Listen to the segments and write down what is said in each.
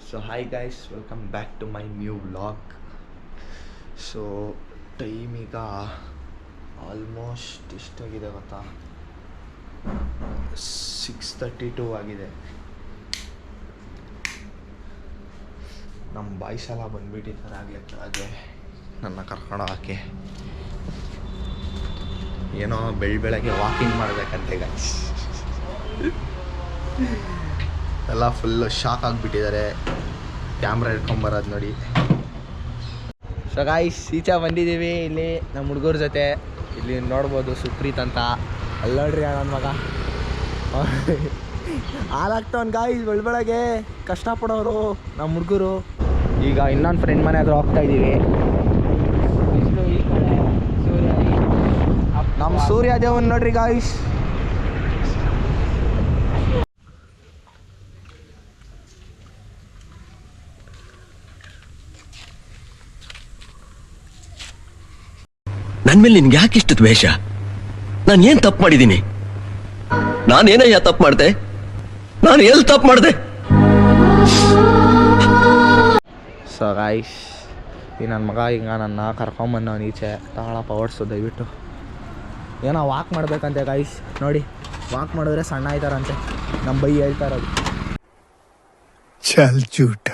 So hi guys, welcome back to my new vlog. So time ಈಗ almost ಎಷ್ಟಾಗಿದೆ ಗೊತ್ತಾ, 6:32 ಆಗಿದೆ. ನಮ್ಮ ಬಾಯ್ಸ್ ಎಲ್ಲ ಬಂದುಬಿಟ್ಟಿದ್ದಾರೆ ಆಗಲೇ ಕೆಳಗೆ ನನ್ನ ಕರ್ಕೊಂಡು ಹೋಗೋಕ್ಕೆ. ಏನೋ ಬೆಳಗ್ಗೆ ವಾಕಿಂಗ್ ಮಾಡಬೇಕಂತೆ ಗಾಯ್ಸ್. ಎಲ್ಲ ಫುಲ್ಲು ಶಾಕ್ ಆಗಿಬಿಟ್ಟಿದ್ದಾರೆ ಕ್ಯಾಮ್ರಾ ಹಿಡ್ಕೊಂಬರೋದು ನೋಡಿ. ಸೊ ಗಾಯ್ಸ್, ಈಚೆ ಬಂದಿದ್ದೀವಿ. ಇಲ್ಲಿ ನಮ್ಮ ಹುಡುಗರ ಜೊತೆ ಇಲ್ಲಿ ನೋಡ್ಬೋದು ಸುಪ್ರೀತ್ ಅಂತ. ಅಲ್ಲಿ ನೋಡ್ರಿ ನನ್ನ ಮಗ ಹಾಲಾಗ್ತವನ್ ಗಾಯ್ಸ್. ಬೆಳಗ್ಗೆ ಕಷ್ಟಪಡೋರು ನಮ್ಮ ಹುಡುಗರು. ಈಗ ಇನ್ನೊಂದು ಫ್ರೆಂಡ್ ಮನೆ ಹತ್ರ ಹೋಗ್ತಾ ಇದ್ದೀವಿ. ನಮ್ಮ ಸೂರ್ಯ ದೇವನ್ ನೋಡ್ರಿ ಗಾಯ್ಸ್. ನನ್ನ ಮೇಲೆ ನಿನ್ಗೆ ಯಾಕೆ ಇಷ್ಟು ದ್ವೇಷ? ನಾನು ಏನ್ ತಪ್ಪು ಮಾಡಿದ್ದೀನಿ? ನಾನೇನಯ್ಯ ತಪ್ಪು ಮಾಡಿದೆ? ನಾನು ಎಲ್ಲಿ ತಪ್ಪು ಮಾಡಿದೆ? ಸೊ ಗಾಯ್ಸ್, ಈ ನನ್ನ ಮಗ ಈಗ ನನ್ನ ಕರ್ಕೊಂಬಂದು ಈಚೆ ತಗೊಳಪ್ಪ ಓಡಿಸು ದಯವಿಟ್ಟು. ಏನೋ ವಾಕ್ ಮಾಡ್ಬೇಕಂತೆ ಗಾಯ್ಸ್. ನೋಡಿ, ವಾಕ್ ಮಾಡಿದ್ರೆ ಸಣ್ಣ ಆಯ್ತಾರಂತೆ. ನಮ್ಮ ಬೈ ಹೇಳ್ತಾ ಇರೋದು. ಚಲ್ ಚೂಟ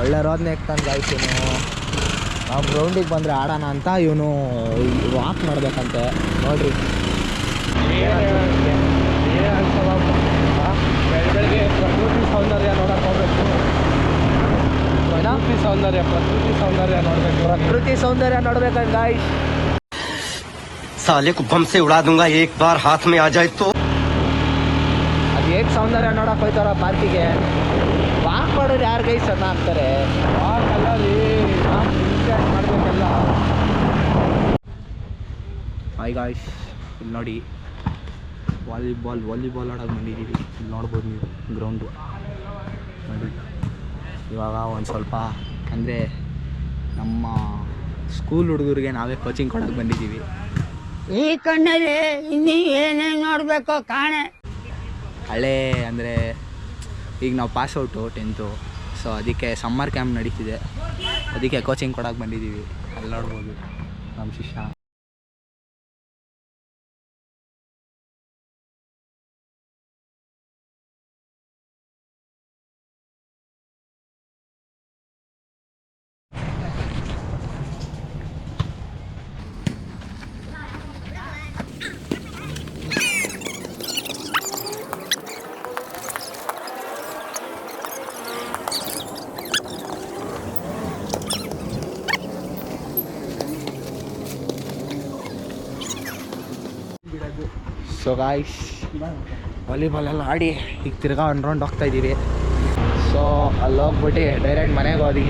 ಒಳ್ಳೆ ರೋದನೆ ಇಕ್ತಾನೆ ಗಾಯ್ಸ್. ಇವನು ನಾವು ಗ್ರೌಂಡಿಗೆ ಬಂದರೆ ಆಡೋಣ ಅಂತ ಇವನು ವಾಕ್ ಮಾಡಬೇಕಂತೆ. ನೋಡ್ರಿ, ಬೆಳಗ್ಗೆ ಪ್ರಕೃತಿ ಸೌಂದರ್ಯ ನೋಡಕ್ಕೆ ಹೋಗ್ಬೇಕು. ಪ್ರಕೃತಿ ಸೌಂದರ್ಯ ನೋಡ್ಬೇಕಂತ ಗಾಯ್ಸ್. साले को बम से उड़ा दूंगा एक बार हाथ में आ जाए तो. ಅದು ಹೇಗೆ ಸೌಂದರ್ಯ ನೋಡಕ್ಕೆ ಹೋಯ್ತಾರ ಪಾರ್ಕಿಗೆ? ವಾಕ್ ಮಾಡೋರು ಯಾರು ಗೈಸ್ ಸಣ್ಣ ಆಗ್ತಾರೆ? ಮಾಡಬೇಕಲ್ಲ. ಹಾಯ್ ಗಾಯ್ಸ್, ಇಲ್ಲಿ ನೋಡಿ ವಾಲಿಬಾಲ್ ಆಡೋಕೆ ಬಂದಿದ್ದೀವಿ. ಇಲ್ಲಿ ನೋಡ್ಬೋದು ನೀವು ಗ್ರೌಂಡು ನೋಡಿ. ಇವಾಗ ಒಂದು ಸ್ವಲ್ಪ ಅಂದರೆ ನಮ್ಮ ಸ್ಕೂಲ್ ಹುಡುಗರಿಗೆ ನಾವೇ ಕೋಚಿಂಗ್ ಕೊಡೋಕೆ ಬಂದಿದ್ದೀವಿ. ಈ ಕಣ್ಣಲ್ಲಿ ಇನ್ನೂ ಏನೇನು ನೋಡಬೇಕೋ ಕಾಣೆ. ಹಳೆ ಅಂದರೆ ಈಗ ನಾವು ಪಾಸ್ ಔಟು 10th. ಸೊ ಅದಕ್ಕೆ ಸಮ್ಮರ್ ಕ್ಯಾಂಪ್ ನಡೀತಿದೆ. ಅದಕ್ಕೆ ಕೋಚಿಂಗ್ ಕೊಡೋಕೆ ಬಂದಿದ್ದೀವಿ. ಅಲ್ಲಿ ನೋಡ್ಬೋದು ನಮ್ಮ ಶಿಷ್ಯ. ಸೊ ಗಾಯ್ಸ್, ವಾಲಿಬಾಲ್ ಎಲ್ಲ ಆಡಿ ಈಗ ತಿರ್ಗಾ ಒಂದು ರೌಂಡ್ ಹೋಗ್ತಾಯಿದ್ದೀವಿ. ಸೊ ಅಲ್ಲಿ ಹೋಗ್ಬಿಟ್ಟು ಡೈರೆಕ್ಟ್ ಮನೆಗೆ ಹೋದಿ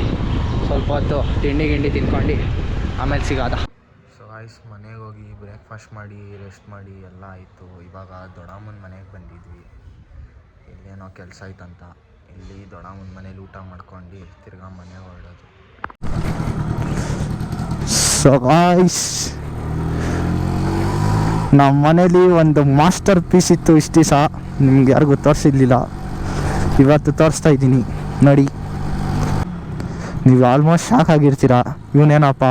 ಸ್ವಲ್ಪ ಹೊತ್ತು ತಿಂಡಿ ತಿನ್ಕೊಂಡು ಆಮೇಲೆ ಸಿಗೋದ. ಸೊ ಗಾಯ್ಸ್, ಮನೆಗೆ ಹೋಗಿ ಬ್ರೇಕ್ಫಾಸ್ಟ್ ಮಾಡಿ ರೆಸ್ಟ್ ಮಾಡಿ ಎಲ್ಲ ಆಯಿತು. ಇವಾಗ ದೊಡ್ಡಮ್ಮನ ಮನೆಗೆ ಬಂದಿದ್ವಿ. ಇಲ್ಲೇನೋ ಕೆಲಸ ಆಯ್ತಂತ ಇಲ್ಲಿ ದೊಡ್ಡಮ್ಮನ ಮನೇಲಿ ಊಟ ಮಾಡ್ಕೊಂಡು ತಿರ್ಗಾ ಮನೆಗೆ ಹೊರಡೋದು. ಸೊ ಗಾಯ್ಸ್, ನಮ್ಮ ಮನೇಲಿ ಒಂದು ಮಾಸ್ಟರ್ ಪೀಸ್ ಇತ್ತು ಇಷ್ಟು ದಿವಸ. ನಿಮ್ಗೆ ಯಾರಿಗೂ ತೋರಿಸಿರ್ಲಿಲ್ಲ, ಇವತ್ತು ತೋರಿಸ್ತಾ ಇದ್ದೀನಿ ನೋಡಿ. ನೀವು ಆಲ್ಮೋಸ್ಟ್ ಶಾಕ್ ಆಗಿರ್ತೀರ, ಇವನೇನಪ್ಪ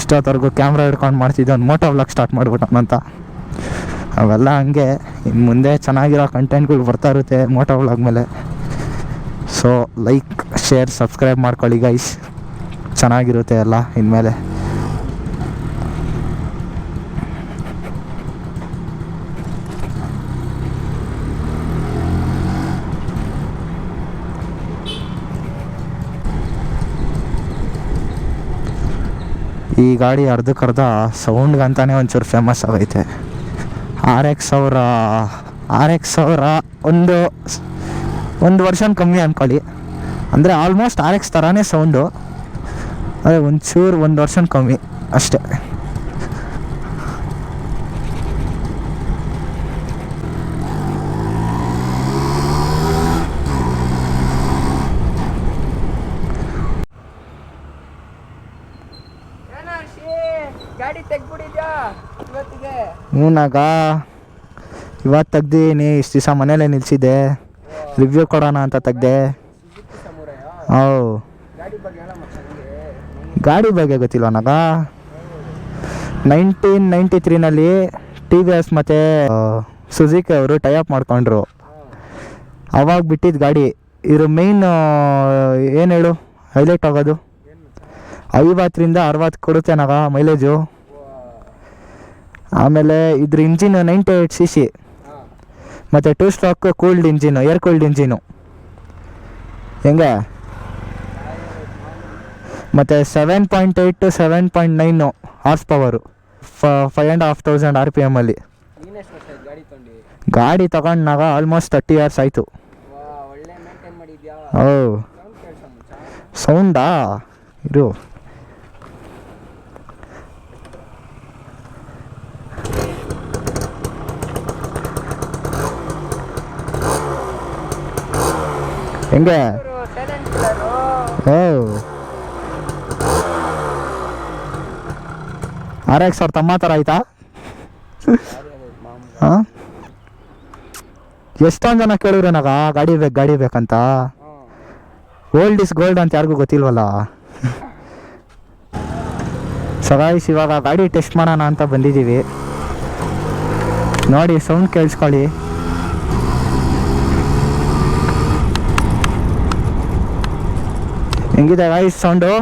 ಇಷ್ಟೊತ್ತವರೆಗೂ ಕ್ಯಾಮ್ರಾ ಹಿಡ್ಕೊಂಡು ಮಾಡ್ತಿದ್ದೆ, ಒಂದು ಮೋಟೋ ವ್ಲಾಗ್ ಸ್ಟಾರ್ಟ್ ಮಾಡ್ಬಿಟ್ಟಂತ. ಅವೆಲ್ಲ ಹಂಗೆ ಇನ್ನು ಮುಂದೆ ಚೆನ್ನಾಗಿರೋ ಕಂಟೆಂಟ್ಗಳು ಬರ್ತಾ ಇರುತ್ತೆ ಮೋಟೋ ವ್ಲಾಗ್ ಮೇಲೆ. ಸೊ ಲೈಕ್, ಶೇರ್, ಸಬ್ಸ್ಕ್ರೈಬ್ ಮಾಡ್ಕೊಳ್ಳಿ ಗೈಸ್. ಚೆನ್ನಾಗಿರುತ್ತೆ ಎಲ್ಲ ಇನ್ಮೇಲೆ. ಈ ಗಾಡಿ ಅರ್ಧಕ್ಕರ್ಧ ಸೌಂಡ್ಗಂತಾನೆ ಒಂಚೂರು ಫೇಮಸ್ ಆಗೈತೆ. RX 1000 ಒಂದು ವರ್ಷನ್ ಕಮ್ಮಿ ಅಂದ್ಕೊಳ್ಳಿ. ಅಂದರೆ ಆಲ್ಮೋಸ್ಟ್ RX ಥರನೇ ಸೌಂಡು, ಅದೇ ಒಂಚೂರು ಒಂದು ವರ್ಷನ್ ಕಮ್ಮಿ ಅಷ್ಟೇ. ಗಾಡಿ ತೆಗ್ಬಿಟ್ಟಿದ್ಯಾ ಇವತ್ತಿಗೆ? ಹೂನಾಗ ಇವತ್ತು ತೆಗ್ದೀನಿ. ಇಷ್ಟು ದಿವಸ ಮನೇಲೆ ನಿಲ್ಸಿದ್ದೆ, ರಿವ್ಯೂ ಕೊಡೋಣ ಅಂತ ತೆಗ್ದೆ. ಸುಜುಕಿ ಸಮುರಾಯ. ಓ ಗಾಡಿ ಬಗ್ಗೆ ಹೇಳ ಮತ್ತೆ ನನಗೆ. ಗಾಡಿ ಬಗ್ಗೆ ಗೊತ್ತಿಲ್ವ ನನಗ. 1993ನಲ್ಲಿ ಟಿ ವಿ ಎಸ್ ಮತ್ತು ಸುಜುಕಿ ಅವರು ಟೈಅಪ್ ಮಾಡ್ಕೊಂಡ್ರು. ಅವಾಗ ಬಿಟ್ಟಿದ್ದು ಗಾಡಿ. ಇದ್ರ ಮೇಯ್ನ್ ಏನು ಹೇಳು ಹೈಲೈಟ್ ಆಗೋದು 50ರಿಂದ 60 ಕೊಡುತ್ತೆ ನನಗ ಮೈಲೇಜು. ಆಮೇಲೆ ಇದ್ರ ಇಂಜಿನ್ 98 cc ಮತ್ತು 2 stroke cooled engine, air cooled engine ಹೆಂಗೆ. ಮತ್ತು 7.8 to 7.9 ಹಾರ್ಸ್ ಪವರು, 5,500 RPM ಅಲ್ಲಿ. ನೀನೆಷ್ಟು ವರ್ಷ ಆಯ್ತು ಗಾಡಿ ತಗೊಂಡು? ಗಾಡಿ ತಗೊಂಡಾಗ ಆಲ್ಮೋಸ್ಟ್ 30 years ಆಯಿತು. ಒಳ್ಳೆ ಮೇಂಟೈನ್ ಮಾಡಿದ್ಯಾ? ಓ ಸೌಂಡ್ ಕೇಳ್ಸ ಮುಚ್ಚ. ಸೌಂಡಾ ಇರು. ಹೆಂಗೆ? Silent killer. ಓ RX ಅವ್ರ ತಮ್ಮ ಥರ ಆಯ್ತಾ? ಹಾಂ, ಎಷ್ಟೊಂದು ಜನ ಕೇಳಿದ್ರೆ ನನಗ ಗಾಡಿ ಬೇಕಂತ. ಓಲ್ಡ್ ಇಸ್ ಗೋಲ್ಡ್ ಅಂತ ಯಾರಿಗೂ ಗೊತ್ತಿಲ್ವಲ್ಲ. ಸೊ ಗೈಸ್, ಇವಾಗ ಗಾಡಿ ಟೆಸ್ಟ್ ಮಾಡೋಣ ಅಂತ ಬಂದಿದ್ದೀವಿ. ನೋಡಿ ಸೌಂಡ್ ಕೇಳಿಸ್ಕೊಳ್ಳಿ. ಹೆಂಗಿದೆ ಗೈಸ್ ಸೌಂಡು?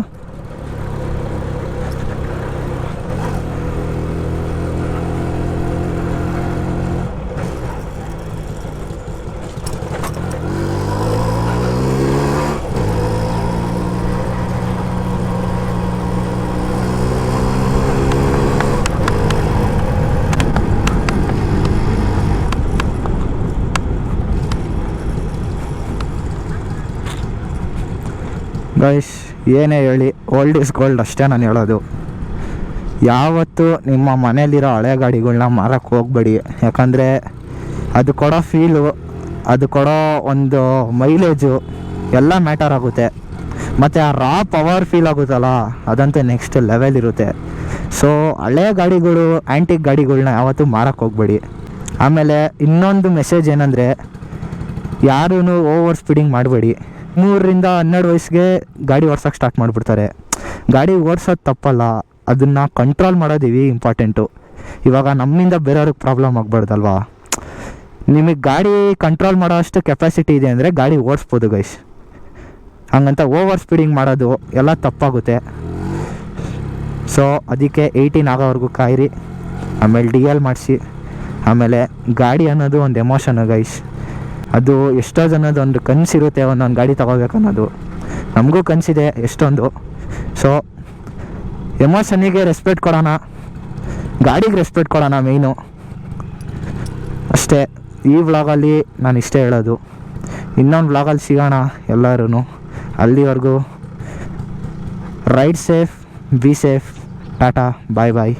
ಗೈಸ್ ಏನೇ ಹೇಳಿ ಓಲ್ಡ್ ಇಸ್ ಗೋಲ್ಡ್ ಅಷ್ಟೇ ನಾನು ಹೇಳೋದು. ಯಾವತ್ತೂ ನಿಮ್ಮ ಮನೇಲಿರೋ ಹಳೆ ಗಾಡಿಗಳನ್ನ ಮಾರಕ್ಕೆ ಹೋಗಬೇಡಿ. ಯಾಕಂದರೆ ಅದು ಕೊಡೋ ಫೀಲು, ಅದು ಕೊಡೋ ಒಂದು ಮೈಲೇಜು ಎಲ್ಲ ಮ್ಯಾಟರ್ ಆಗುತ್ತೆ. ಮತ್ತು ಆ ರಾ ಪವರ್ ಫೀಲ್ ಆಗುತ್ತಲ್ಲ, ಅದಂತೂ ನೆಕ್ಸ್ಟ್ ಲೆವೆಲ್ ಇರುತ್ತೆ. ಸೊ ಹಳೆ ಗಾಡಿಗಳು, ಆ್ಯಂಟಿಕ್ ಗಾಡಿಗಳನ್ನ ಯಾವತ್ತೂ ಮಾರಕ್ಕೆ ಹೋಗಬೇಡಿ. ಆಮೇಲೆ ಇನ್ನೊಂದು ಮೆಸೇಜ್ ಏನಂದರೆ, ಯಾರೂ ಓವರ್ ಸ್ಪೀಡಿಂಗ್ ಮಾಡಬೇಡಿ. 3ರಿಂದ 12 ವಯಸ್ಸಿಗೆ ಗಾಡಿ ಓಡ್ಸೋಕ್ಕೆ ಸ್ಟಾರ್ಟ್ ಮಾಡಿಬಿಡ್ತಾರೆ. ಗಾಡಿ ಓಡಿಸೋದು ತಪ್ಪಲ್ಲ, ಅದನ್ನು ಕಂಟ್ರೋಲ್ ಮಾಡೋದು ಇಂಪಾರ್ಟೆಂಟು. ಇವಾಗ ನಮ್ಮಿಂದ ಬೇರೆಯವ್ರಿಗೆ ಪ್ರಾಬ್ಲಮ್ ಆಗಬಾರ್ದಲ್ವಾ. ನಿಮಗೆ ಗಾಡಿ ಕಂಟ್ರೋಲ್ ಮಾಡೋ ಅಷ್ಟು ಕೆಪಾಸಿಟಿ ಇದೆ ಅಂದರೆ ಗಾಡಿ ಓಡಿಸ್ಬೋದು ಗೈಸ್. ಹಂಗಂತ ಓವರ್ ಸ್ಪೀಡಿಂಗ್ ಮಾಡೋದು ಎಲ್ಲ ತಪ್ಪಾಗುತ್ತೆ. ಸೊ ಅದಕ್ಕೆ 18 ಆಗೋವರೆಗೂ ಕಾಯಿರಿ. ಆಮೇಲೆ DL ಮಾಡಿಸಿ. ಆಮೇಲೆ ಗಾಡಿ ಅನ್ನೋದು ಒಂದು ಎಮೋಷನು ಗೈಸ್. ಅದು ಎಷ್ಟೋ ಜನದ ಒಂದು ಕನಸಿರುತ್ತೆ ಒಂದೊಂದು ಗಾಡಿ ತೊಗೋಬೇಕನ್ನೋದು. ನಮಗೂ ಕನಸಿದೆ ಎಷ್ಟೊಂದು. ಸೊ ಎಮೋಷನಿಗೆ ರೆಸ್ಪೆಕ್ಟ್ ಕೊಡೋಣ, ಗಾಡಿಗೆ ರೆಸ್ಪೆಕ್ಟ್ ಕೊಡೋಣ ಮೇಯ್ನು ಅಷ್ಟೇ. ಈ ವ್ಲಾಗಲ್ಲಿ ನಾನು ಇಷ್ಟೇ ಹೇಳೋದು. ಇನ್ನೊಂದು ವ್ಲಾಗಲ್ಲಿ ಸಿಗೋಣ ಎಲ್ಲರೂ. ಅಲ್ಲಿವರೆಗೂ ride safe, be safe, tata, bye bye.